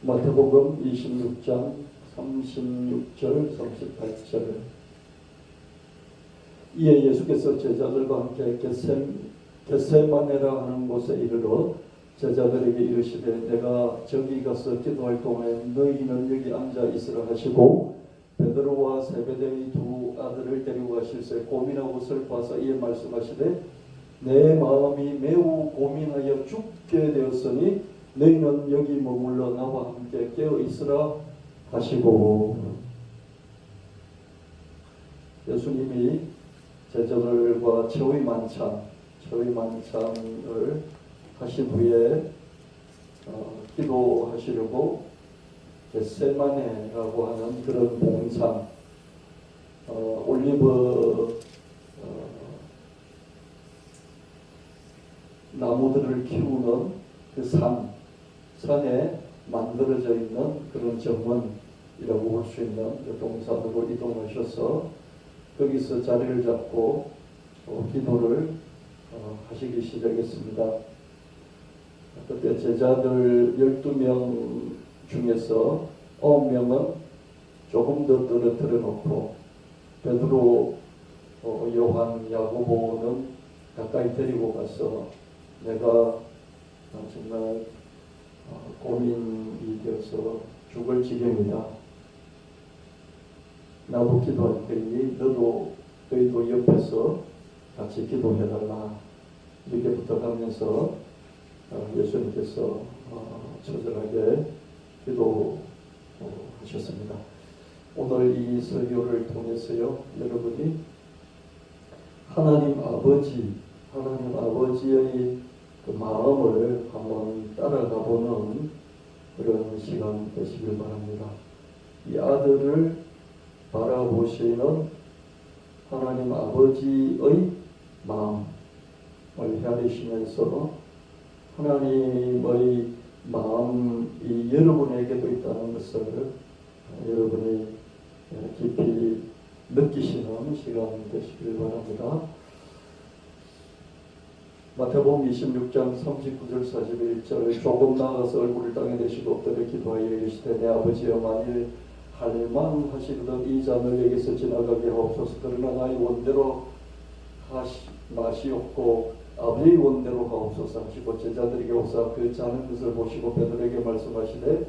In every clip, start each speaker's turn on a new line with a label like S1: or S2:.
S1: 마태복음 26장 36절 38절. 이에 예수께서 제자들과 함께 겟세마네라 하는 곳에 이르러 제자들에게 이르시되 내가 저기 가서 기도할 동안에 너희는 여기 앉아 있으라 하시고 베드로와 세베대의 두 아들을 데리고 가실새 고민하고 슬퍼하사 이에 말씀하시되 내 마음이 매우 고민하여 죽게 되었으니 너희는 여기 머물러 나와 함께 깨어 있으라 하시고. 예수님이 제자들과 최후의 만찬을 하신 후에 기도하시려고 겟세마네라고 하는 그런 공상, 올리브 나무들을 키우는 그 산에 만들어져 있는 그런 정원이라고 볼 수 있는 그 동산으로 이동하셔서 거기서 자리를 잡고 기도를 하시기 시작했습니다. 그때 제자들 12명 중에서 9명은 조금 더 떨어뜨려 놓고 베드로, 요한, 야고보는 가까이 데리고 가서 내가 정말 고민이 되어서 죽을 지경이다. 나도 기도할 테니 너희도 옆에서 같이 기도해달라. 이렇게 부탁하면서 예수님께서 처절하게 기도하셨습니다. 오늘 이 설교를 통해서요, 여러분이 하나님 아버지의 그 마음을 한번 따라가보는 그런 시간 되시길 바랍니다. 이 아들을 바라보시는 하나님 아버지의 마음을 헤아리시면서 하나님의 마음이 여러분에게도 있다는 것을 여러분이 깊이 느끼시는 시간 되시길 바랍니다. 마태복음 26장 39절 41절. 조금 나아가서 얼굴을 땅에 대시고 엎드려 기도하여 이르시되 내 아버지여 만일 할만하시거든 이 잔을 여기서 지나가게 하옵소서. 그러나 나의 원대로 마시옵고 아버지의 원대로 하옵소서 하시고 제자들에게 오사 그 자는 것을 보시고 베드로에게 말씀하시되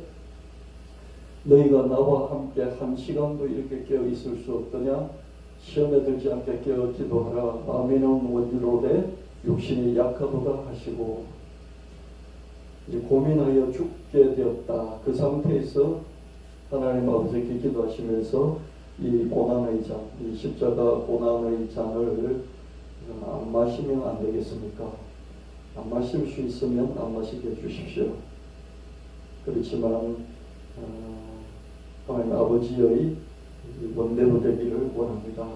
S1: 너희가 나와 함께 한 시간도 이렇게 깨어 있을 수 없더냐. 시험에 들지 않게 깨어 기도하라. 마음에는 원리로되 육신이 약하도다 하시고. 고민하여 죽게 되었다. 그 상태에서 하나님 아버지께 기도하시면서 이 고난의 잔, 이 십자가 고난의 잔을 안 마시면 안 되겠습니까? 안 마실 수 있으면 안 마시게 해주십시오. 그렇지만 하나님 아버지의 원대로 되기를 원합니다.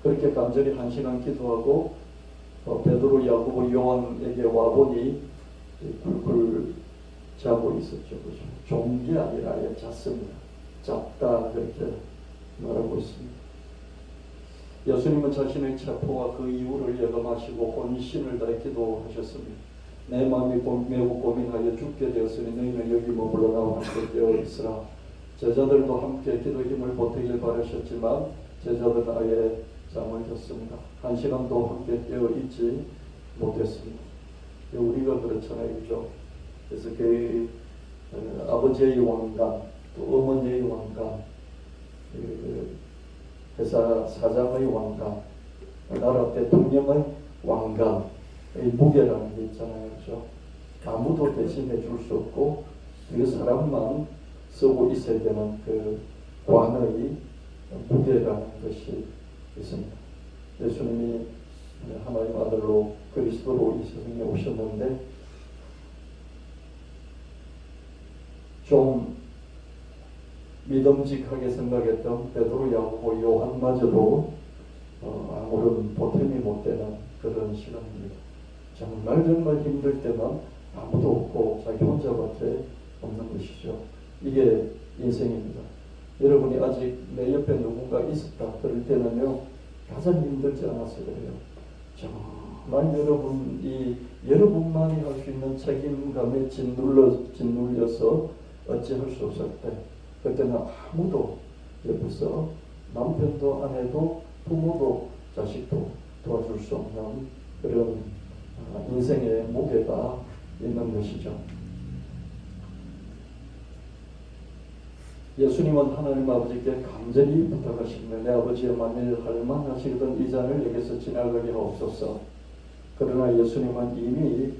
S1: 그렇게 간절히 한 시간 기도하고 베드로, 야고보, 요한에게 와보니 굴굴 자고 있었죠. 그죠? 좋은 게 아니라 아예 잤습니다. 잤다 그렇게 말하고 있습니다. 예수님은 자신의 체포와 그 이유를 예감하시고 혼신을 다해 기도하셨습니다. 내 마음이 매우 고민하여 죽게 되었으니 너희는 여기 머물러 나와 함께 깨어 있으라. 제자들도 함께 기도 힘을 보태길 바라셨지만 제자들은 아예 잠을 잤습니다. 한 시간도 함께 깨어 있지 못했습니다. 우리가 그렇잖아요, 그죠? 그래서 그 아버지의 왕관, 또 어머니의 왕관, 회사 사장의 왕관, 나라 대통령의 왕관의 무게라는 게 있잖아요, 그죠? 아무도 대신해 줄 수 없고 그 사람만 쓰고 있어야 되는 그 관의 무게라는 것이 있습니다. 예수님이 하나님 아들로 그리스도로 이 세상에 오셨는데 좀 믿음직하게 생각했던 베드로, 야고보, 요한마저도 아무런 보탬이 못 되는 그런 시간입니다. 정말 힘들 때만 아무도 없고 자기 혼자밖에 없는 것이죠. 이게 인생입니다. 여러분이 아직 내 옆에 누군가 있었다 그럴 때는요 가장 힘들지 않아서 그래요. 정말 여러분만이 할 수 있는 책임감에 짓눌려서 어찌할 수 없을 때, 그때는 아무도 옆에서 남편도 아내도 부모도 자식도 도와줄 수 없는 그런 인생의 무게가 있는 것이죠. 예수님은 하나님 아버지께 간절히 부탁하십니다. 내 아버지여, 만일 할만하시거든 이 잔을 내게서 지나가게 하옵소서. 그러나 예수님은 이미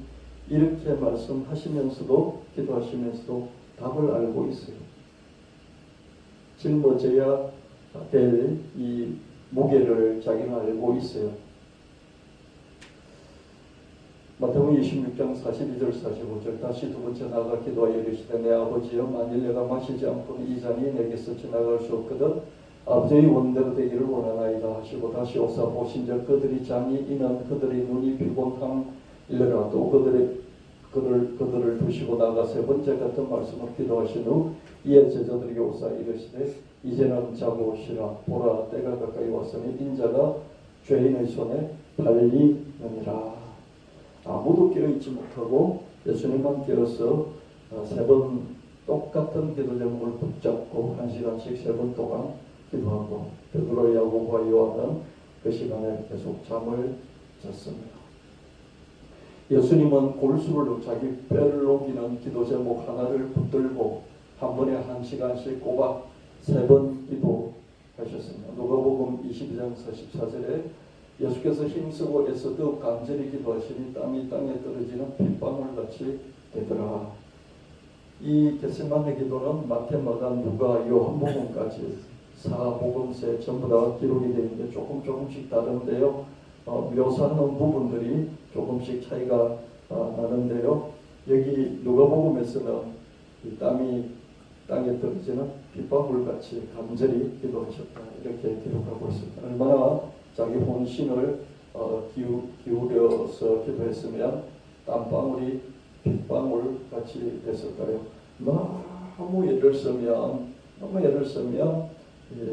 S1: 이렇게 말씀하시면서도, 기도하시면서도 답을 알고 있어요. 짊어져야 될 이 무게를 자기는 알고 있어요. 마태복음 26장 42절 45절 다시 두 번째 나아가 기도하여 이르시되 내 아버지여, 만일 내가 마시지 않고는 이 잔이 내게서 지나갈 수 없거든 아버지의 원대로 되기를 원하나이다 하시고, 다시 오사 보신즉 그들이 잔이 이는 그들의 눈이 피곤함이라. 또 그들을 두시고 나가 세 번째 같은 말씀을 기도하신 후 이에 제자들에게 오사 이르시되 이제는 자고 오시라. 보라, 때가 가까이 왔으니 인자가 죄인의 손에 팔리느니라. 아무도 깨어있지 못하고 예수님만 깨어서 세 번 똑같은 기도 제목을 붙잡고 1시간씩 3번 동안 기도하고, 베드로, 야고보와 요한은 그 시간에 계속 잠을 잤습니다. 예수님은 골수를 자기 뼈를 녹이는 기도 제목 하나를 붙들고 한 번에 1시간씩 꼬박 3번 기도하셨습니다. 누가복음 22장 44절에 예수께서 힘쓰고 애써 더욱 간절히 기도하시니 땀이 땅에 떨어지는 빗방울같이 되더라. 이 겟세마네 기도는 마태, 마가, 누가, 요한복음까지 4복음서에 전부 다 기록이 되어 있는데 조금씩 다른데요. 묘사하는 부분들이 조금씩 차이가 나는데요. 여기 누가복음에서는 이 땀이 땅에 떨어지는 빗방울같이 간절히 기도하셨다, 이렇게 기록하고 있습니다. 얼마나 자기 혼신을 기울여서 기도했으면 땀방울이 빗방울같이 됐을까요? 너무 예를 쓰면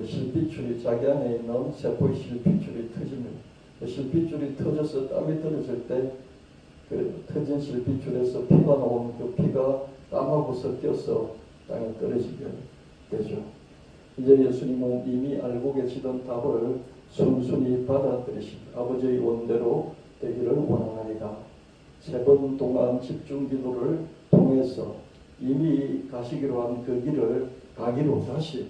S1: 실핏줄이, 자기 안에 있는 세포의 실핏줄이 터집니다. 실핏줄이 터져서 땀이 떨어질 때 그 터진 실핏줄에서 피가 나오면 그 피가 땀하고 섞여서 땅에 떨어지게 되죠. 이제 예수님은 이미 알고 계시던 답을 순순히 받아들이십니다. 아버지의 원대로 되기를 원하나이다. 3번 동안 집중 기도를 통해서 이미 가시기로 한 그 길을 가기로 다시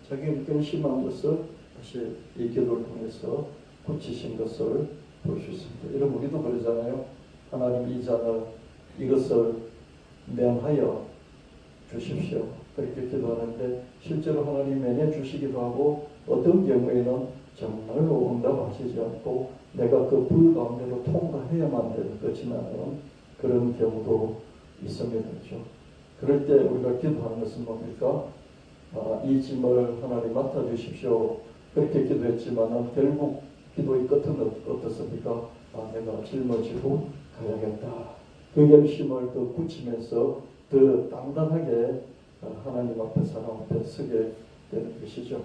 S1: 자기가 결심한 것을 다시 이 기도를 통해서 고치신 것을 볼 수 있습니다. 이런 우리도 그러잖아요. 하나님, 이 잔을, 이것을 면하여 주십시오. 그렇게 기도하는데 실제로 하나님 면해 주시기도 하고, 어떤 경우에는 정말로 응답하시지 않고 내가 그 불 가운데로 통과해야만 되는 것이라는 그런 경우도 있습니다. 그렇죠? 그럴 때 우리가 기도하는 것은 뭡니까? 이 짐을 하나님 맡아주십시오. 그렇게 기도했지만 결국 기도의 끝은 어떻습니까? 내가 짊어지고 가야겠다. 그 결심을 더 굳히면서 더 당당하게 하나님 앞에, 사람 앞에 서게 되는 것이죠.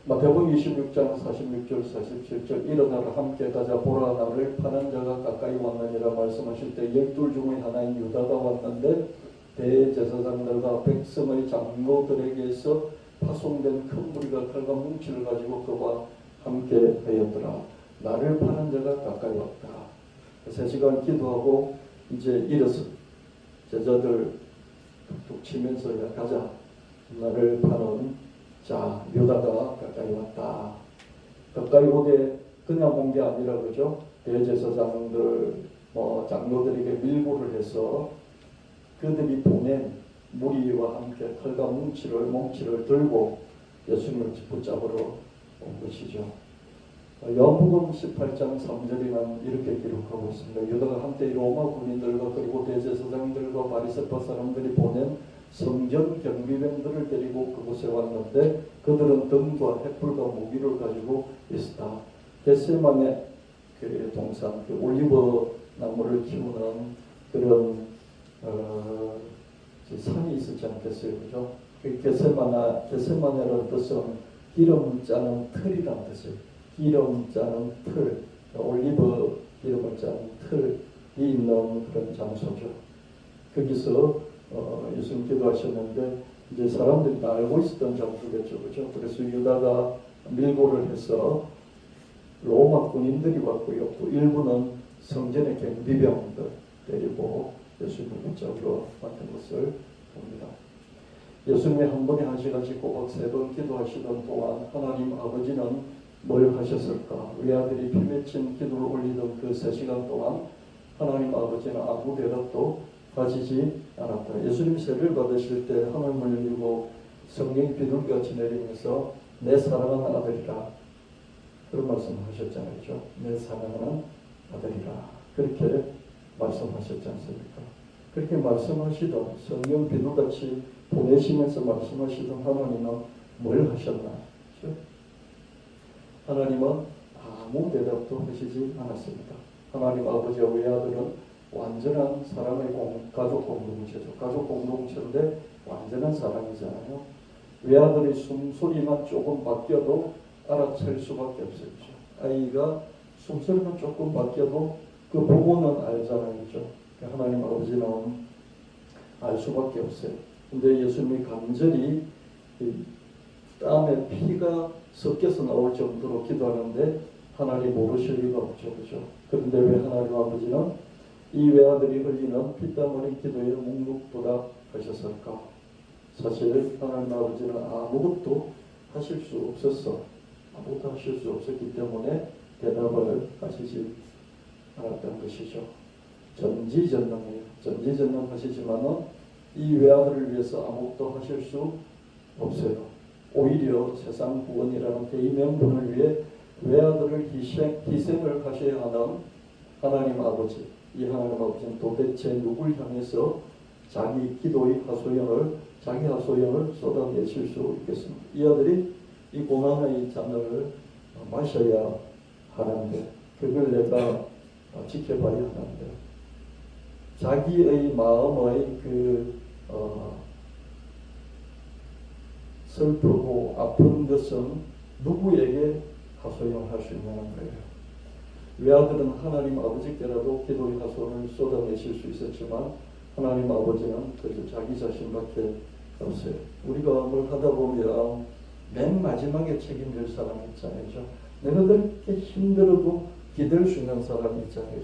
S1: 마태복음 26장 46절 47절 일어나라 함께 가자. 보라, 나를 파는 자가 가까이 왔느니라 말씀하실 때 12 중의 하나인 유다가 왔는데 대제사장들과 백성의 장로들에게서 파송된 큰 무리가 칼과 뭉치를 가지고 그와 함께 하였더라. 나를 파는 자가 가까이 왔다. 3시간 기도하고 이제 일어서 제자들 툭툭 치면서 야 가자. 나를 파는 자 유다가 가까이 왔다. 가까이 오게 그냥 온 게 아니라 그러죠. 대제사장들 장로들에게 밀고를 해서 그들이 보낸 무리와 함께 칼과 뭉치를 들고 예수님을 붙잡으러 온 것이죠. 요한복음 18장 3절에는 이렇게 기록하고 있습니다. 유다가 한때 로마 군인들과 그리고 대제사장들과 바리새파 사람들이 보낸 성전 경비병들을 데리고 그곳에 왔는데 그들은 등과 횃불과 무기를 가지고 있었다. 겟세마네 그 동산, 그 올리브 나무를 키우는 그런 산이 있었지 않겠어요, 그죠? 겟세마네라는 뜻은 기름 짜는 틀이라는 뜻이에요. 기름 짜는 틀, 올리브 기름을 짜는 틀이 있는 그런 장소죠. 거기서 예수님 기도하셨는데 이제 사람들이 다 알고 있었던 장소겠죠, 그죠? 그래서 유다가 밀고를 해서 로마 군인들이 왔고요. 또 일부는 성전의 경비병들 데리고 예수님을 잡으러 왔던 것을 봅니다. 예수님이 한 번에 한 시간씩 꼬박 3번 기도하시던 동안 하나님 아버지는 뭘 하셨을까? 외아들이 피맺힌 기도를 올리던 그 3시간 동안 하나님 아버지는 아무 대답도 하시지 않았다. 예수님 세례를 받으실 때 하늘을 열리고 성령이 비둘기같이 내리면서 내 사랑하는 아들이라 그런 말씀을 하셨잖아요. 그렇죠? 내 사랑하는 아들이라 그렇게 말씀하셨지 않습니까? 그렇게 말씀하시던 성령 비둘기같이 보내시면서 말씀하시던 하나님은 뭘 하셨나? 그렇죠? 하나님은 아무 대답도 하시지 않았습니다. 하나님 아버지와 외아들은 완전한 사랑의 가족 공동체죠. 가족 공동체인데 완전한 사랑이잖아요. 외아들의 숨소리만 조금 바뀌어도 알아챌 수밖에 없어요. 아이가 숨소리만 조금 바뀌어도 그 부모는 알잖아요. 그렇죠? 하나님 아버지는 알 수밖에 없어요. 근데 예수님이 간절히 땀에 피가 섞여서 나올 정도로 기도하는데 하나님 모르실 리가 없죠. 그렇죠? 그런데 왜 하나님 아버지는 이 외아들이 흘리는 피땀 흘린 기도에 묵묵부답 하셨을까? 사실 하나님 아버지는 아무것도 하실 수 없었어. 아무것도 하실 수 없었기 때문에 대답을 하시지 않았던 것이죠. 전지전능이에요. 전지전능하시지만은 이 외아들을 위해서 아무것도 하실 수 없어요. 오히려 세상 구원이라는 대의 명분을 위해 외아들을 희생을 하셔야 하는 하나님 아버지. 이 하나님 아버지는 도대체 누굴 향해서 자기 기도의 자기 하소연을 쏟아내실 수 있겠습니까? 이 아들이 이 고난의 잔을 마셔야 하는데 그걸 내가 지켜봐야 하는데 자기의 마음의 슬프고 아픈 것은 누구에게 하소연할 수 있냐는 거예요. 외아들은 하나님 아버지께라도 기도의 하소연을 쏟아내실 수 있었지만 하나님 아버지는 그저 자기 자신밖에 없어요. 우리가 뭘 하다 보면 맨 마지막에 책임질 사람이 있잖아요. 내가 그렇게 힘들어도 기댈 수 있는 사람이 있잖아요.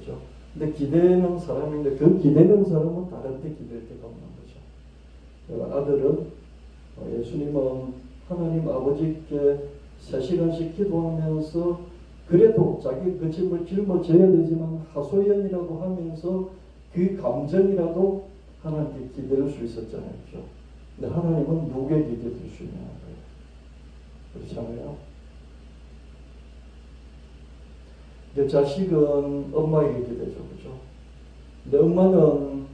S1: 근데 기대는 사람인데 그 기대는 사람은 다른 데 기댈 데가 없는 거죠. 아들은 예수님은 하나님 아버지께 3시간씩 기도하면서 그래도 자기 그 짐을 짊어져야 되지만 하소연이라고 하면서 그 감정이라도 하나님께 기댈 수 있었잖아요. 근데 하나님은 누구에게 기댈 수 있냐는 거예요. 그렇잖아요. 근데 자식은 엄마에게 기대죠. 그죠? 근데 엄마는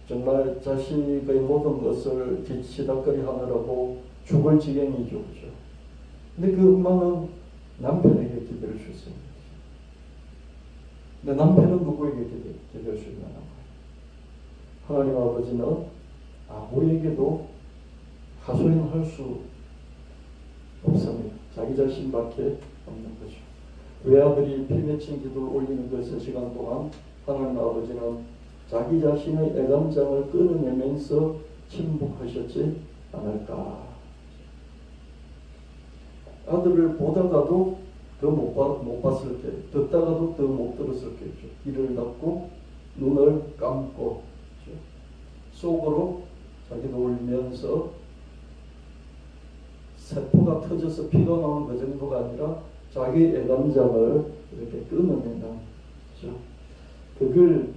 S1: 정말 자식의 모든 것을 뒤치다거리 하느라고 죽을 지경이죠. 그죠? 근데 그 엄마는 남편에게 기댈 수 있습니다. 근데 남편은 누구에게 기댈 수 있나? 하나님 아버지는 아무에게도 하소연할 수 없습니다. 자기 자신밖에 없는 거죠. 외아들이 피 맺힌 기도를 올리는 그 3시간 동안 하나님 아버지는 자기 자신의 애감장을 끊어내면서 침묵하셨지 않을까. 아들을 보다가도 더 못 봤을 때, 듣다가도 더 못 들었을 때죠. 귀를 닫고 눈을 감고 속으로 자기도 울면서 세포가 터져서 피가 나오는 그 정도가 아니라 자기 애감장을 이렇게 끊어낸다. 그렇죠? 그걸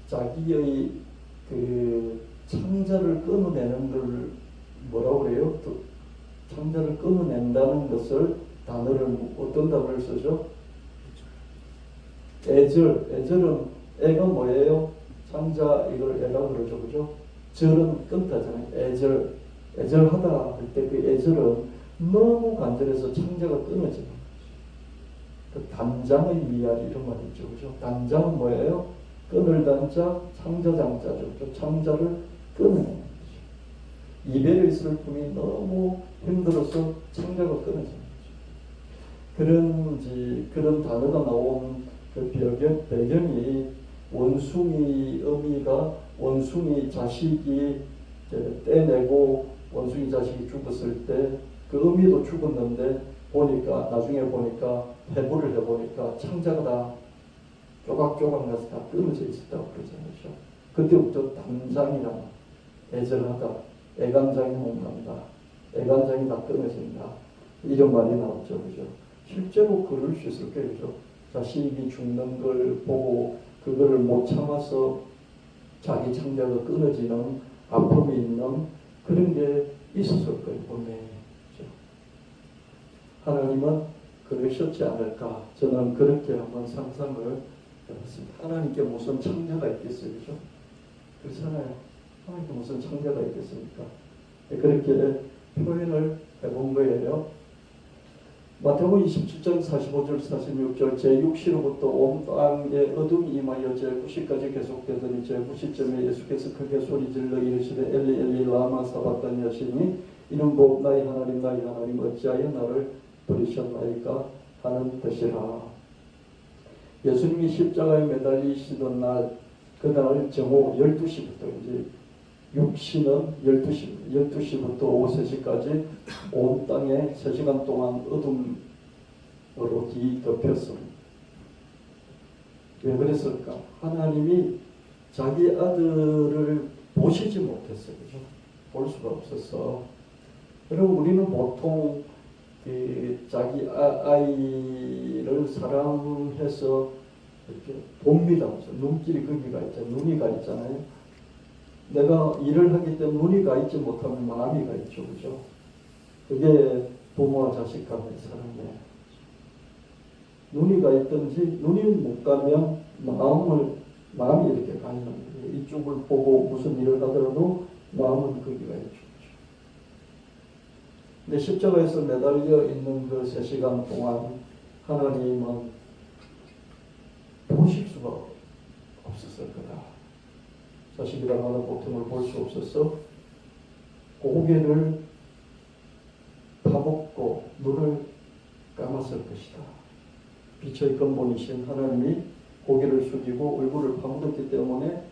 S1: 자기의 창자를 끊어내는 걸 뭐라고 그래요? 창자를 끊어낸다는 것을 어떤 단어를 쓰죠? 애절은 애가 뭐예요? 창자 이걸 애라고 그러죠, 그죠? 절은 끊다잖아요. 애절하다 할 때 그 애절은 너무 간절해서 창자가 끊어지는 거죠. 그 단장의 미알 이런 말이 있죠, 그죠? 단장은 뭐예요? 끊을 단자, 창자 장자죠. 그 창자를 끊어내는 거죠. 이별의 슬픔이 너무 힘들어서 창자가 끊어지는 거죠. 그런 단어가 나온 그 배경이 원숭이 어미가 원숭이 자식이 떼내고 원숭이 자식이 죽었을 때 그 어미도 죽었는데 보니까 나중에 보니까 해부를 해보니까 창자가 다 조각조각 나서 다 끊어져 있었다고 그러잖아요. 그때부터 담장이라 애절하다, 애간장이 못 난다, 애간장이 다 끊어진다 이런 말이 나왔죠. 그죠? 실제로 그럴 수 있을 거예요. 그죠? 자식이 죽는 걸 보고 그거를 못 참아서 자기 창자가 끊어지는 아픔이 있는 그런 게 있었을 거예요. 분명히. 하나님은 그러셨지 않을까. 저는 그렇게 한번 상상을 해봤습니다. 하나님께 무슨 창자가 있겠어요. 그죠? 그렇잖아요. 하나님께 무슨 창자가 있겠습니까? 그렇게 표현을 해본 거예요. 마태복음 27장 45절 46절 제6시로부터 온 땅에 어둠이 임하여 제9시까지 계속되더니 제9시쯤에 예수께서 크게 소리질러 이르시되 엘리 엘리 라마 사박다니 하시니 이는 곧 나의 하나님 어찌하여 나를 버리셨나이까 하는 뜻이라. 예수님이 십자가에 매달리시던 날 그날 정오 12시부터 이제 6시는 12시부터 오후 3시까지 온 땅에 3시간 동안 어둠으로 뒤덮였습니다. 왜 그랬을까? 하나님이 자기 아들을 보시지 못했어요. 그죠? 볼 수가 없었어. 여러분 우리는 보통 자기 아이를 사랑해서 이렇게 봅니다. 눈길이 거기가 있잖아요. 눈이 가 있잖아요. 내가 일을 하기 때문에 눈이 가 있지 못하면 마음이 가 있죠. 그죠? 그게 부모와 자식 간의 사랑이에요. 눈이 가 있든지 눈이 못 가면 마음이 이렇게 가는 거예요. 이쪽을 보고 무슨 일을 하더라도 마음은 거기가 있죠. 근데 십자가에서 매달려 있는 그 3시간 동안 하나님은 보실 수가 없었을 거다. 자식이 당하는 고통을 볼 수 없어서 고개를 파먹고 눈을 감았을 것이다. 빛의 근본이신 하나님이 고개를 숙이고 얼굴을 파묻었기 때문에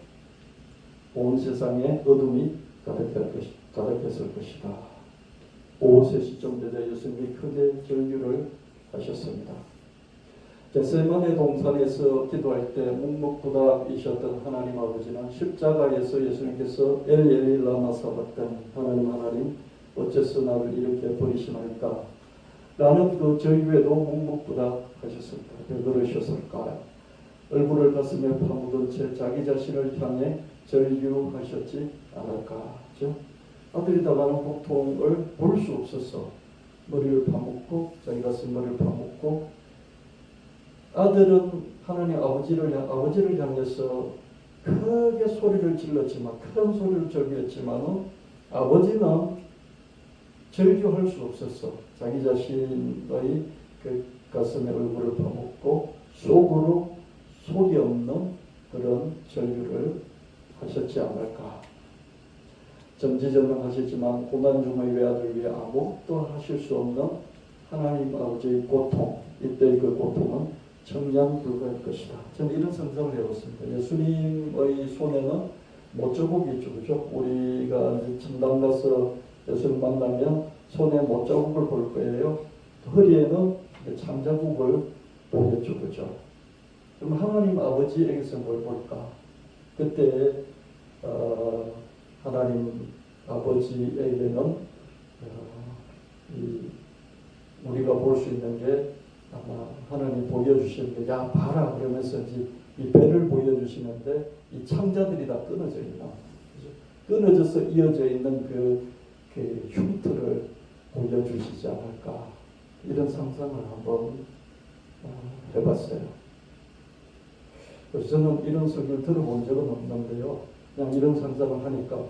S1: 온 세상에 어둠이 가득했을 것이다. 오후 3시쯤 되자 예수님이 크게 절규를 하셨습니다. 겟세마네 동산에서 기도할 때 묵묵부답이셨던 하나님 아버지는 십자가에서 예수님께서 엘리 엘리 라마 사박다니 하나님 어째서 나를 이렇게 버리시나이까 라는 그 절규에도 묵묵부답하셨습니다. 왜 그러셨을까요? 얼굴을 가슴에 파묻은 채 자기 자신을 향해 절규하셨지 않을까? 그렇죠? 아들이 당하는 고통을 볼 수 없었어. 머리를 파묻고 자기 가슴 머리를 파묻고 아들은 하나님 아버지를 향해서 크게 소리를 질렀지만 큰 소리를 절규했지만 아버지는 절규할 수 없었어. 자기 자신의 그 가슴에 얼굴을 파묻고 속으로 소리 없는 그런 절규를 하셨지 않을까. 전지전능하시지만 고난중의 외아들 위해 아무것도 하실 수 없는 하나님 아버지의 고통, 이때의 그 고통은 청량불가할 것이다. 저는 이런 상상을 해봤습니다. 예수님의 손에는 못자국이 있죠. 그죠? 우리가 천당 가서 예수님 만나면 손에 못자국을 볼 거예요. 허리에는 창자국을 보겠죠. 그죠? 그럼 하나님 아버지에게서 뭘 볼까? 그때 하나님 아버지에게는 우리가 볼 수 있는 게 아마 하나님 보여주시는 게 야 봐라 그러면서 이제 이 배를 보여주시는데 이 창자들이 다 끊어져 있나 끊어져서 이어져 있는 그 흉터를 보여주시지 않을까 이런 상상을 한번 해봤어요. 그래서 저는 이런 설교를 들어본 적은 없는데요. 그냥 이런 상상을 하니까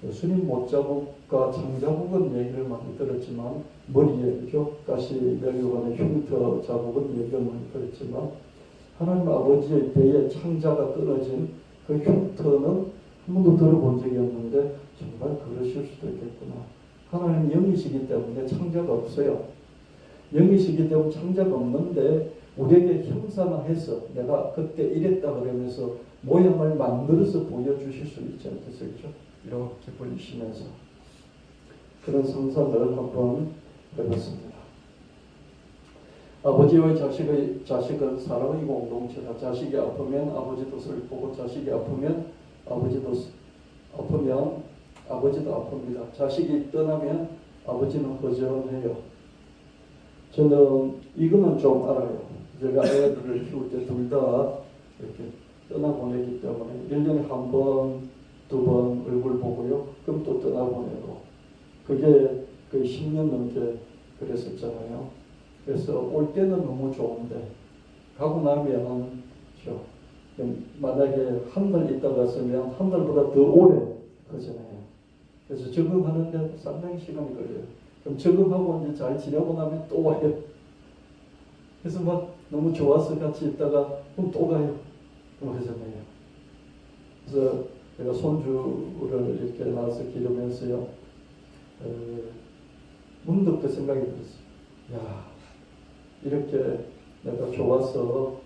S1: 예수님 못자국과 창자국은 얘기를 많이 들었지만 머리에 그죠? 가시 멸류관의 흉터 자국은 얘기를 많이 들었지만 하나님 아버지의 배에 창자가 끊어진 그 흉터는 한 번도 들어본 적이 없는데 정말 그러실 수도 있겠구나. 하나님 영이시기 때문에 창자가 없어요. 영이시기 때문에 창자가 없는데 우리에게 형상화해서 내가 그때 이랬다 그러면서 모양을 만들어서 보여주실 수 있지 않겠어요? 이렇게 벌리시면서 그런 상상을 한번 해봤습니다. 아버지와 자식은 사랑의 공동체다. 자식이 아프면 아버지도 슬프고 자식이 아프면 아버지도 아픕니다. 자식이 떠나면 아버지는 허전해요. 저는 이거는 좀 알아요. 제가 애들을 키울 때 둘 다 이렇게 떠나보내기 때문에 1년에 한 번, 2번 얼굴 보고요. 그럼 또 떠나보내고. 그게 거의 10년 넘게 그랬었잖아요. 그래서 올 때는 너무 좋은데 가고 나면 만약에 한 달 있다 갔으면 한 달보다 더 오래 거잖아요. 그래서 적응하는데 상당히 시간이 걸려요. 그럼 적응하고 이제 잘 지내고 나면 또 와요. 그래서 막 너무 좋아서 같이 있다가 그럼 또 가요. 그러잖아요. 그래서 제가 손주를 이렇게 낳아서 기르면서요. 문득 그 생각이 들었어요. 야, 이렇게 내가 좋아서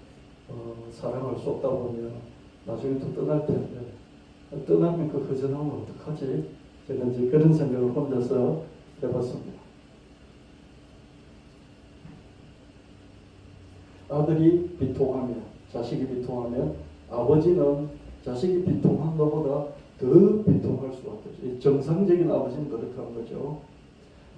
S1: 사랑을 쏟다 보면 나중에 또 떠날 텐데 떠나면 그 허전함을 어떡하지? 제가 이제 그런 생각을 혼자서 해봤습니다. 아들이 비통하면, 자식이 비통하면 아버지는 자식이 비통한 것보다 더 비통할 수가 없죠. 정상적인 아버지는 그렇게 한 거죠.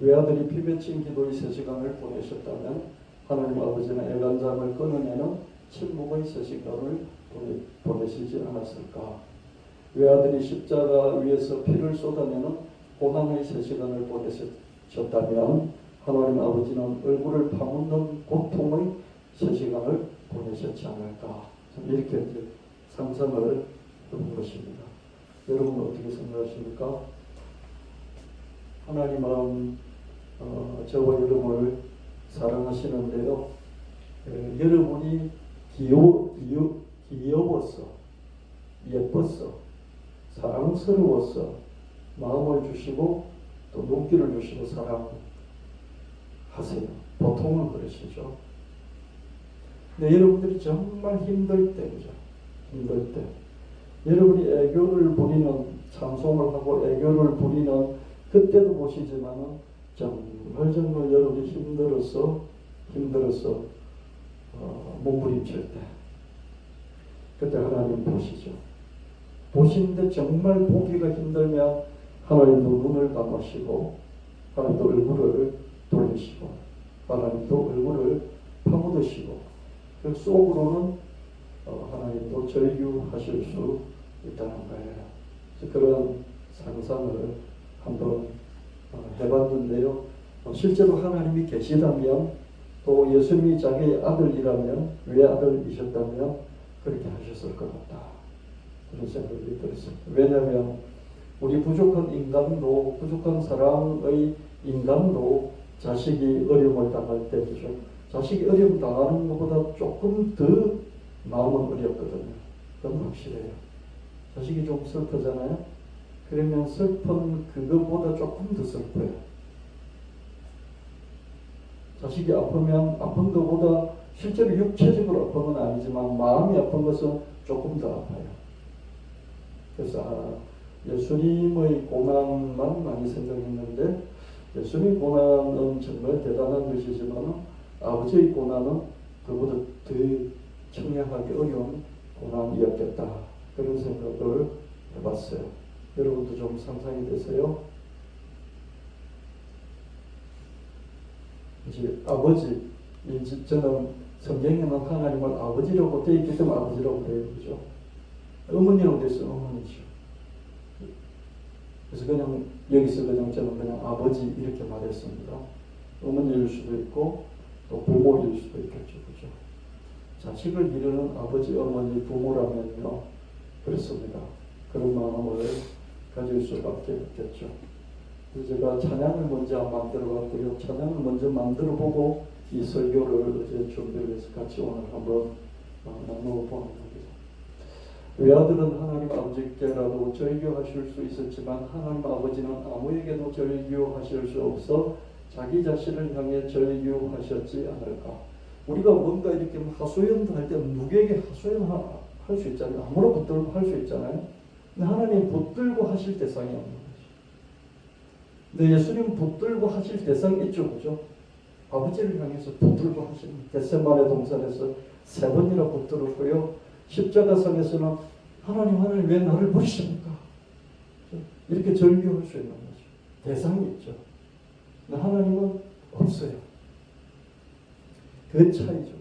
S1: 외아들이 피 맺힌 기도의 3시간을 보내셨다면 하나님 아버지는 애간장을 끊어내는 침묵의 3시간을 보내시지 않았을까? 외아들이 십자가 위에서 피를 쏟아내는 고난의 3시간을 보내셨다면 하나님 아버지는 얼굴을 파묻는 고통의 3시간을 보내셨지 않을까? 이렇게 이제 상상을 해본 것입니다. 여러분은 어떻게 생각하십니까? 하나님은 저와 여러분을 사랑하시는데요. 여러분이 귀여워서, 예뻐서, 사랑스러워서 마음을 주시고 또 눈길을 주시고 사랑하세요. 보통은 그러시죠. 근데 여러분들이 정말 힘들 때죠. 힘들 때. 여러분이 애교를 부리는, 찬송을 하고 애교를 부리는 그때도 보시지만은 정말 여러분이 힘들어서 몸부림칠 때 그때 하나님 보시죠. 보시는데 정말 보기가 힘들면 하나님도 눈을 감으시고 하나님도 얼굴을 돌리시고 하나님도 얼굴을 파묻으시고 그 속으로는 하나님도 절규하실 수 있다는 거예요. 그런 상상을 한번 해봤는데요. 실제로 하나님이 계시다면 또 예수님이 자기의 아들이라면 외아들이셨다면 그렇게 하셨을 것 같다. 그런 생각이 들었습니다. 왜냐하면 우리 부족한 인간도 부족한 사랑의 인간도 자식이 어려움을 당할 때 자식이 어려움 당하는 것보다 조금 더 마음은 어렵거든요. 너무 확실해요. 자식이 좀 슬프잖아요. 그러면 슬픈 그것보다 조금 더 슬퍼요. 자식이 아프면 아픈 것보다 실제로 육체적으로 아픈 건 아니지만 마음이 아픈 것은 조금 더 아파요. 그래서 예수님의 고난만 많이 생각했는데 예수님의 고난은 정말 대단한 것이지만 아버지의 고난은 그보다 더 청량하기 어려운 고난이었겠다. 그런 생각을 해봤어요. 여러분도 좀 상상이 되세요? 이제 아버지, 저는 성경에는 하나님을 아버지라고 되어 있기 때문에 아버지라고 되어 있죠. 어머니라고 되어 있어요. 어머니죠. 그래서 그냥 여기서 저는 그냥 아버지 이렇게 말했습니다. 어머니일 수도 있고 또 부모일 수도 있겠죠. 그죠? 자식을 기르는 아버지, 어머니, 부모라면요. 그렇습니다. 그런 마음을 가질 수밖에 없겠죠. 제가 찬양을 먼저 만들어봤고요. 찬양을 먼저 만들어보고 이 설교를 어제 준비를 해서 같이 오늘 한번 나누어보는 겁니다. 외아들은 하나님 아버지께라도 절규하실 수 있었지만 하나님 아버지는 아무에게도 절규하실 수 없어 자기 자신을 향해 절규하셨지 않을까. 우리가 뭔가 이렇게 하소연도 할 때 누구에게 할 수 있잖아요. 아무나 붙들고 할 수 있잖아요. 근데 하나님 붙들고 하실 대상이 없는 거죠. 근데 예수님 붙들고 하실 대상이 있죠, 그죠? 아버지를 향해서 붙들고 하시는 겟세마네 동산에서 3번이나 붙들었고요. 십자가상에서는 하나님 왜 나를 버리십니까? 이렇게 절규할 수 있는 거죠. 대상이 있죠. 근데 하나님은 없어요. 그 차이죠.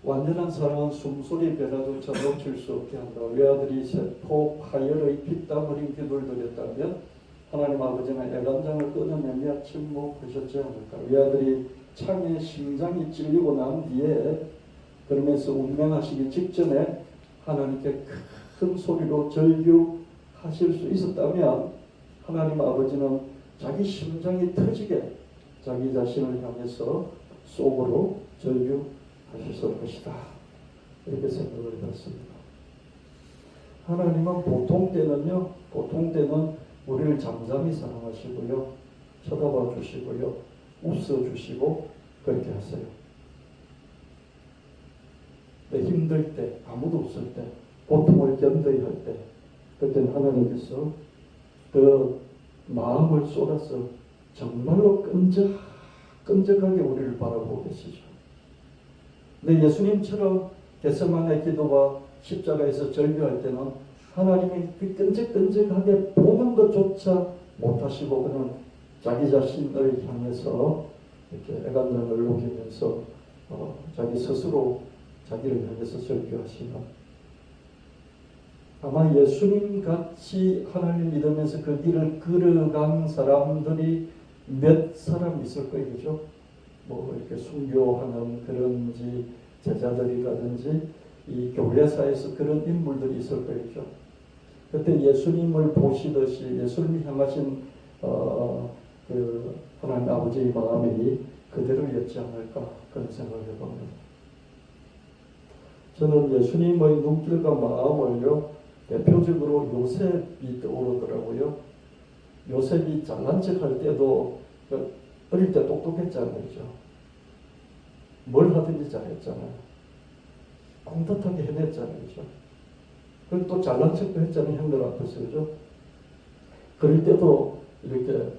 S1: 완전한 사랑은 숨소리 변화조차 놓칠 수 없게 한다. 외아들이 세포 파열의 피땀 흘린 기도를 드렸다면 하나님 아버지는 애간장을 끊어내며 침묵하셨지 않을까. 외아들이 창에 심장이 찔리고 난 뒤에 그러면서 운명하시기 직전에 하나님께 큰 소리로 절규하실 수 있었다면 하나님 아버지는 자기 심장이 터지게 자기 자신을 향해서 속으로 절규하셨을 것이다. 이렇게 생각을 했습니다. 하나님은 보통 때는 우리를 잠잠히 사랑하시고요, 쳐다봐 주시고요, 웃어 주시고 그렇게 하세요. 힘들 때, 아무도 없을 때, 고통을 견뎌야 할 때, 그때는 하나님께서 그 마음을 쏟아서 정말로 끈적하게 우리를 바라보고 계시죠. 근데 예수님처럼 겟세마네 기도와 십자가에서 절규할 때는 하나님이 그 끈적끈적하게 보는 것조차 못하시고 그는 자기 자신을 향해서 이렇게 애간장을 녹이면서 자기 스스로 자기를 향해서 절규하시는, 아마 예수님 같이 하나님을 믿으면서 그 길을 걸어간 사람들이 몇 사람 있을 거예요, 그죠? 뭐 이렇게 순교하는 그런지 제자들이라든지 이 교회사에서 그런 인물들이 있을 거예요, 그죠? 그때 예수님을 보시듯이 예수님이 향하신 그 하나님 아버지의 마음이 그대로였지 않을까 그런 생각을 해봅니다. 저는 예수님의 눈길과 마음을요, 대표적으로 요셉이 떠오르더라고요. 요셉이 잘난 척할 때도 어릴 때 똑똑했잖아요, 그죠? 뭘 하든지 잘했잖아요. 콩tat하게 해냈잖아요, 그죠? 그리고 또 잘난 척도 했잖아요, 형들 앞에서, 그죠? 그럴 때도 이렇게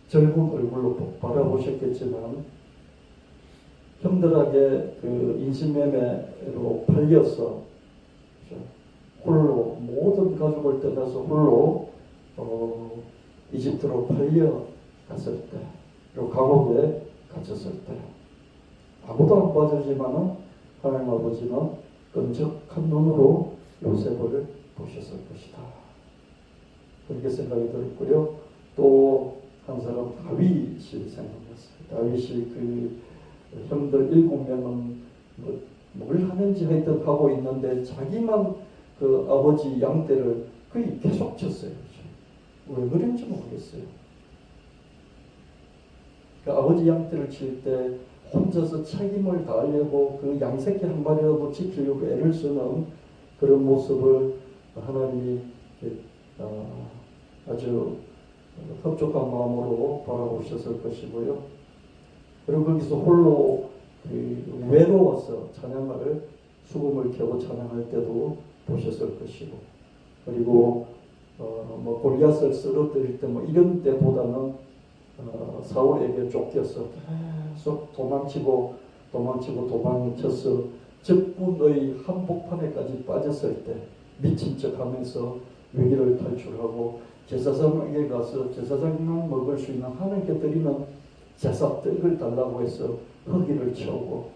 S1: 젊은 얼굴로 바라보셨겠지만 형들에게 그 인신매매로 팔려서 홀로 모든 가족을 떠나서 홀로 이집트로 팔려갔을 때, 그리고 감옥에 갇혔을 때 아무도 안 봐주지만은 하나님 아버지는 끈적한 눈으로 요셉을 보셨을 것이다. 그렇게 생각이 들었고요. 또 한 사람 다윗이 생각났어요. 다윗이 그 형들 7명은 뭘 하는지 하여튼 하고 있는데 자기만 그 아버지 양떼를 거의 계속 쳤어요. 왜 그런지 모르겠어요. 그 아버지 양떼를 칠 때 혼자서 책임을 다하려고 그 양새끼 한 마리라도 지키려고 애를 쓰는 그런 모습을 하나님이 아주 흡족한 마음으로 바라보셨을 것이고요. 그리고 거기서 홀로 외로워서 찬양을 수금을 켜고 찬양할 때도 보셨을 것이고, 그리고 뭐 골리앗을 쓰러뜨릴 때 뭐 이런 때보다는 사울에게 쫓겨서 계속 도망치고 도망쳐서 적군의 한복판에까지 빠졌을 때 미친 척하면서 위기를 탈출하고 제사장에게 가서 제사장만 먹을 수 있는 하나님께 드리는 제사 떡을 달라고 해서 허기를 채우고,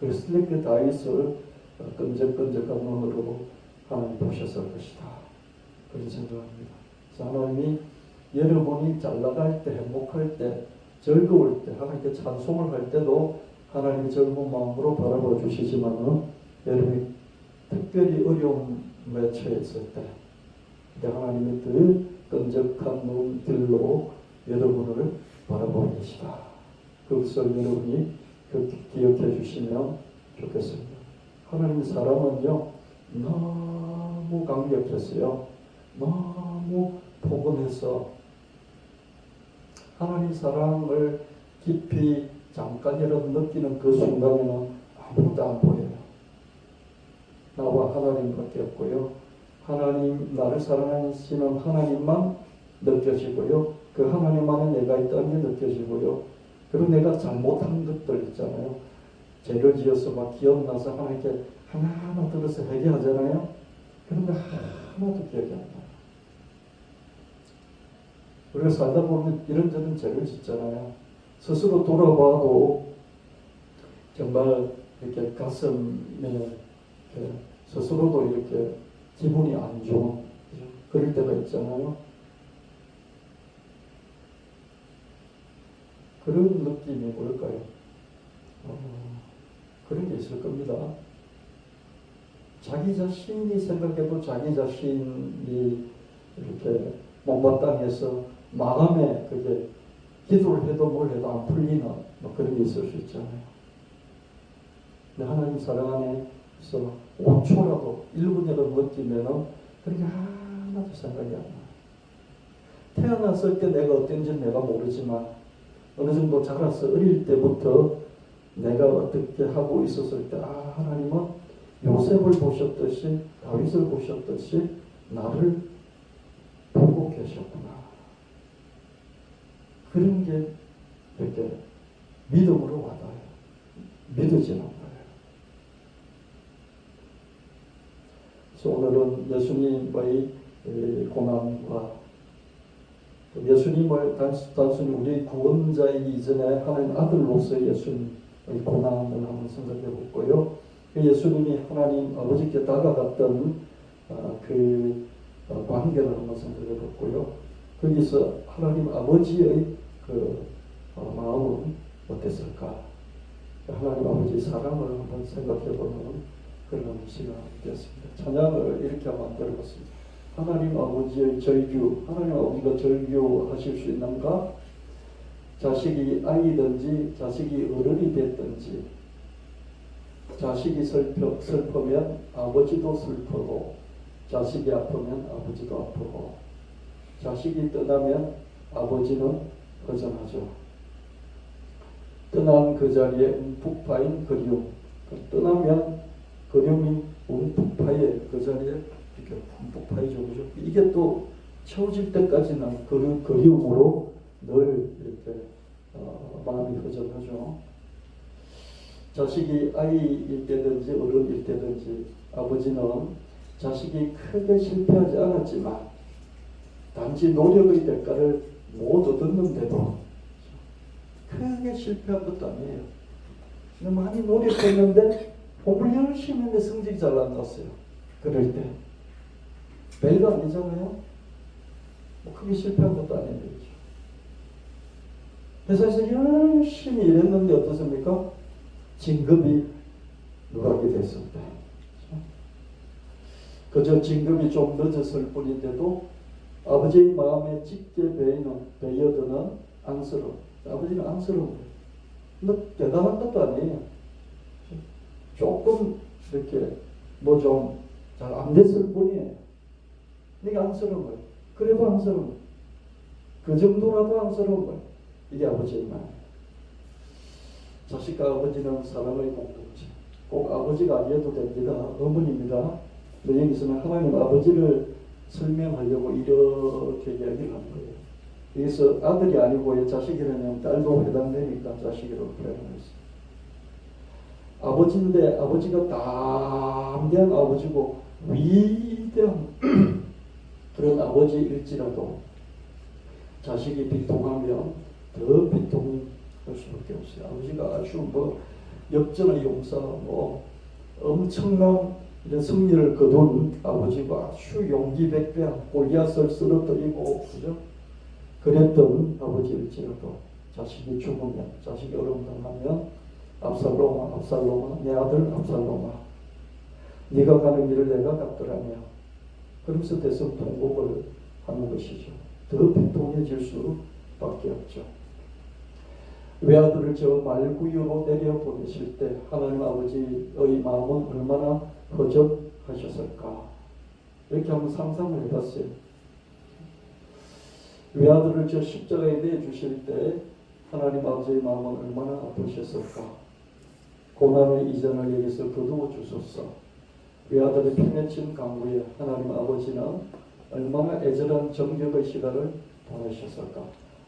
S1: 그래서 그 다윗을 끈적끈적한 눈으로 하나님 보셨을 것이다. 그런 생각합니다. 하나님이 여러분이 잘 나갈 때, 행복할 때, 즐거울 때, 하나님께 찬송을 할 때도 하나님의 젊은 마음으로 바라봐 주시지만은 여러분이 특별히 어려움에 처했을 때 하나님이 그 끈적한 눈길로 여러분을 바라보고 계시다. 그것을 여러분이 기억해 주시면 좋겠습니다. 하나님 사랑은요, 너무 강력했어요. 너무 포근해서 하나님 사랑을 깊이 잠깐이라도 느끼는 그 순간에는 아무것도 안 보여요. 나와 하나님밖에 없고요. 하나님, 나를 사랑하시는 하나님만 느껴지고요. 그 하나님 안에 내가 있다는 게 느껴지고요. 그리고 내가 잘못한 것들 있잖아요. 죄를 지어서 막 기억나서 하나님께 하나하나 들어서 회개하잖아요. 그런데 하나도 기억이 안 나요. 우리가 살다 보면 이런저런 죄를 짓잖아요. 스스로 돌아봐도 정말 이렇게 가슴에 스스로도 이렇게 기분이 안 좋은 그럴 때가 있잖아요. 그런 느낌이 뭘까요? 그런 게 있을 겁니다. 자기 자신이 생각해도 자기 자신이 이렇게 못마땅해서 마음에 그게 기도를 해도 뭘 해도 안 풀리는 뭐 그런 게 있을 수 있잖아요. 근데 하나님 사랑 안에서 5초라도 1분이라도 느끼면은 그런 게 하나도 생각이 안 나요. 태어났을 때 내가 어땠는지 내가 모르지만 어느 정도 자라서 어릴 때부터 내가 어떻게 하고 있었을 때 하나님은 요셉을 보셨듯이 다윗을 보셨듯이 나를 보고 계셨구나. 그런 게 이렇게 믿음으로 와닿아요. 믿어지는 거예요. 그래서 오늘은 예수님의 고난과 예수님을 단순히 우리 구원자이기 이전에 하나님 아들로서 예수님의 고난을 한번 생각해 볼까요? 예수님이 하나님 아버지께 다가갔던 그 관계를 한번 생각해 볼까요? 거기서 하나님 아버지의 그 마음은 어땠을까? 하나님 아버지의 사랑을 한번 생각해 보는 그런 시간이 되었습니다. 찬양을 이렇게 한번 들어봤습니다. 하나님 아버지의 절규, 하나님 아버지가 절규하실 수 있는가? 자식이 아이든지 자식이 어른이 됐든지 자식이 슬프면 아버지도 슬프고 자식이 아프면 아버지도 아프고 자식이 떠나면 아버지는 허전하죠. 떠난 그 자리에 움푹 파인 그리움, 떠나면 그리움이 움푹 파여 그 자리에 이렇게 움푹 파이죠. 그죠? 이게 또 채워질 때까지는 그리움으로 늘 이렇게 마음이 허전하죠. 자식이 아이일 때든지 어른일 때든지 아버지는 자식이 크게 실패하지 않았지만 단지 노력의 대가를 못 얻었는데도 크게 실패한 것도 아니에요. 많이 노력했는데 공부를 열심히 했는데 성적이 잘 안 났어요. 그럴 때 별거 아니잖아요. 뭐 크게 실패한 것도 아닌데 회사에서 열심히 일했는데 어떻습니까? 진급이 누락이 됐습니다. 그저 진급이 좀 늦었을 뿐인데도 아버지의 마음에 짙게 베어드는 안쓰러움. 아버지는 안쓰러워요. 근데 대단한 것도 아니에요. 조금 이렇게 뭐 좀 잘 안 됐을 뿐이에요. 이게 안쓰러운 거예요. 그래도 안쓰러운 거예요. 그 정도라도 안쓰러운 거예요. 이게 아버지의 마음. 자식과 아버지는 사랑의 공동체. 꼭 아버지가 아니어도 됩니다. 어머니입니다. 근데 여기서는 하나님 아버지를 설명하려고 이렇게 이야기를 하는 거예요. 여기서 아들이 아니고 자식이라면 딸도 해당되니까 자식이라고 표현했어요. 아버지인데 아버지가 담대한 아버지고 위대한 그런 아버지일지라도 자식이 비통하면 더 비통할 수밖에 없어요. 아버지가 아주 뭐 역전의 용사 뭐 엄청난 이런 승리를 거둔 아버지가 아주 용기백배한 골리앗을 쓰러뜨리고 그죠? 그랬던 아버지일지라도 자식이 죽으면 자식이 어려움당하면 압살롬아 내 아들 압살롬아 네가 가는 길을 내가 갔더라며 그러면서 대성통곡을 하는 것이죠. 더 비통해질 수밖에 없죠. 외아들을 저 말구유로 내려보내실 때 하나님 아버지의 마음은 얼마나 허접하셨을까 이렇게 한번 상상을 해봤어요. 외아들을 저 십자가에 내주실 때 하나님 아버지의 마음은 얼마나 아프셨을까. 고난의 이전을 여기서 거두어 주소서. 외아들의 피맺힌 강구에 하나님 아버지는 얼마나 애절한 정격의 시간을 보내셨을까.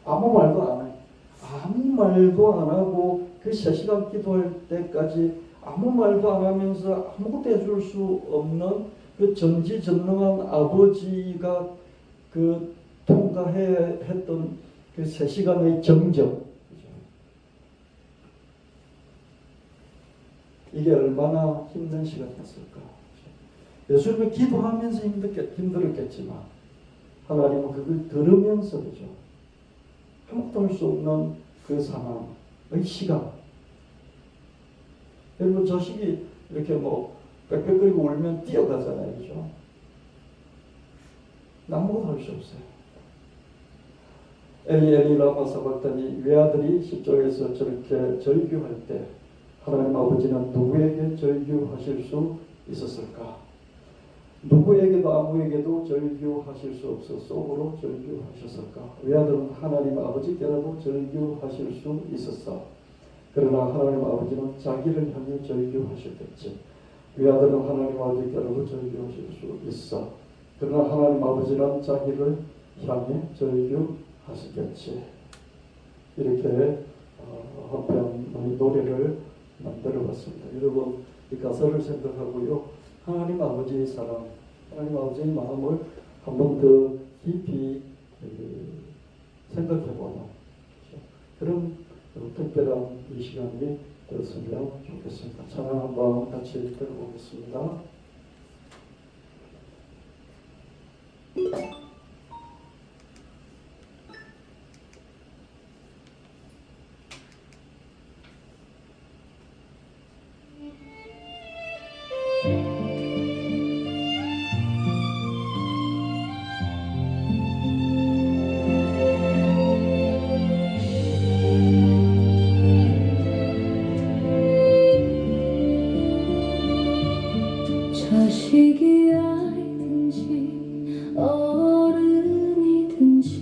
S1: 아무 말도 안 해. 아무 말도 안 하고 그 3시간 기도할 때까지 아무 말도 안 하면서 아무것도 해줄 수 없는 그 전지전능한 아버지가 그 통과해 했던 그 3시간의 정적, 이게 얼마나 힘든 시간이었을까. 예수님은 기도하면서 힘들었겠지만 하나님은 그걸 들으면서 그죠. 아무것도 할 수 없는 그 상황의 시간. 여러분 자식이 이렇게 뭐 빽빽거리고 울면 뛰어가잖아요. 그죠? 아무것도 할 수 없어요. 엘리 라마 사박다니 외아들이 10절에서 저렇게 절규할 때 하나님 아버지는 누구에게 절규하실 수 있었을까? 누구에게도 아무에게도 절규하실 수 없어 속으로 절규하셨을까? 외아들은 하나님 아버지께라도 절규하실 수 있었어. 그러나 하나님 아버지는 자기를 향해 절규하셨겠지. 외아들은 하나님 아버지께라도 절규하실 수 있어. 그러나 하나님 아버지는 자기를 향해 절규하시겠지. 이렇게 한편의 노래를 만들어봤습니다. 여러분 이 가사를 생각하고요. 하나님 아버지의 사랑, 하나님 아버지의 마음을 한 번 더 깊이 생각해보는 그런 특별한 이 시간이 되었으면 좋겠습니다. 찬양 한번 같이 들어보겠습니다.
S2: 자식이 아이든지 어른이든지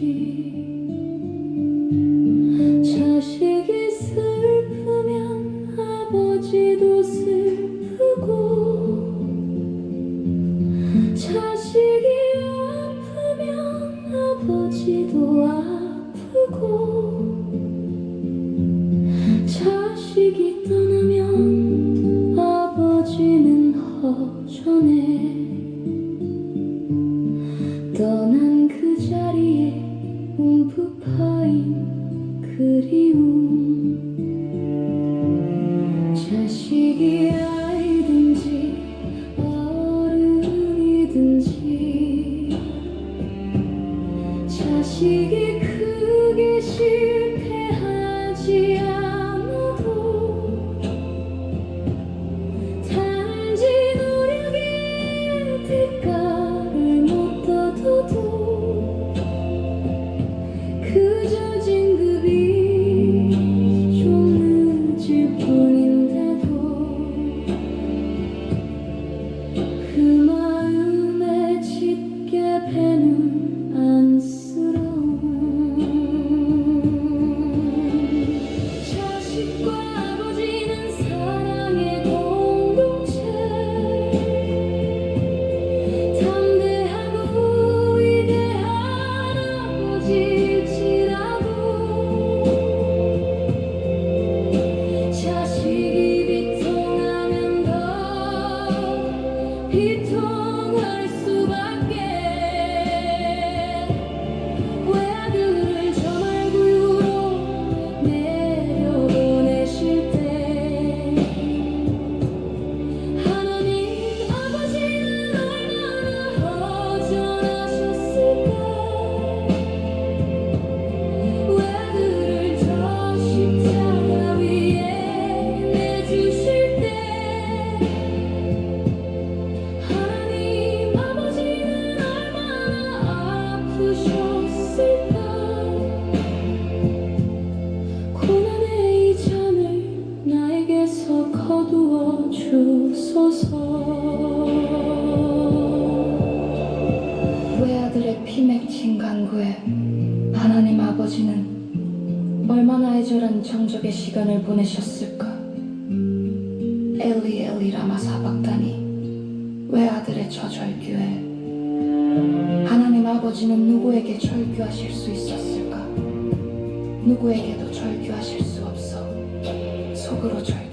S2: 자식이 슬프면 아버지도 슬프고 자식이 아프면 아버지도 아프고 자식이 떠나면 아버지는 허전해.
S3: 시간을 보내셨을까? 엘리 엘리 라마 사박다니, 왜 아들의 저절규해? 하나님 아버지는 누구에게 절규하실 수 있었을까? 누구에게도 절규하실 수 없어. 속으로 절규.